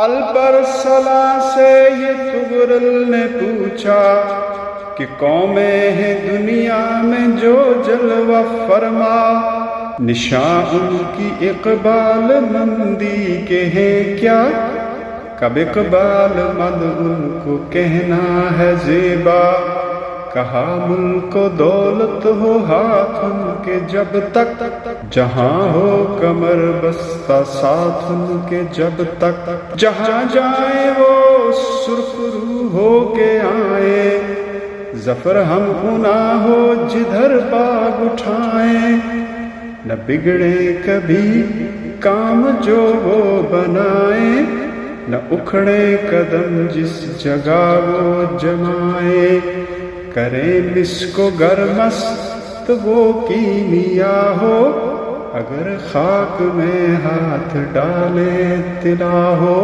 البرسلا سے یہ تغرل نے پوچھا کہ قومیں ہیں دنیا میں جو جلوہ فرما، نشاں ان کی اقبال مندی کے ہیں کیا؟ کب اقبال مند ان کو کہنا ہے زیبا، کہا ملک و دولت ہو ہاتھ ان کے جب تک، جہاں ہو کمر بستہ ساتھ ان کے جب تک، جہاں جائیں وہ سرخ رو ہو کے آئیں، ظفر ہم انا ہو جدھر باغ اٹھائیں، نہ بگڑے کبھی کام جو وہ بنائیں، نہ اکھڑے قدم جس جگہ وہ جمائیں، کریں مسک و گرمست وہ کیمیا ہو، اگر خاک میں ہاتھ ڈالے طلا ہو۔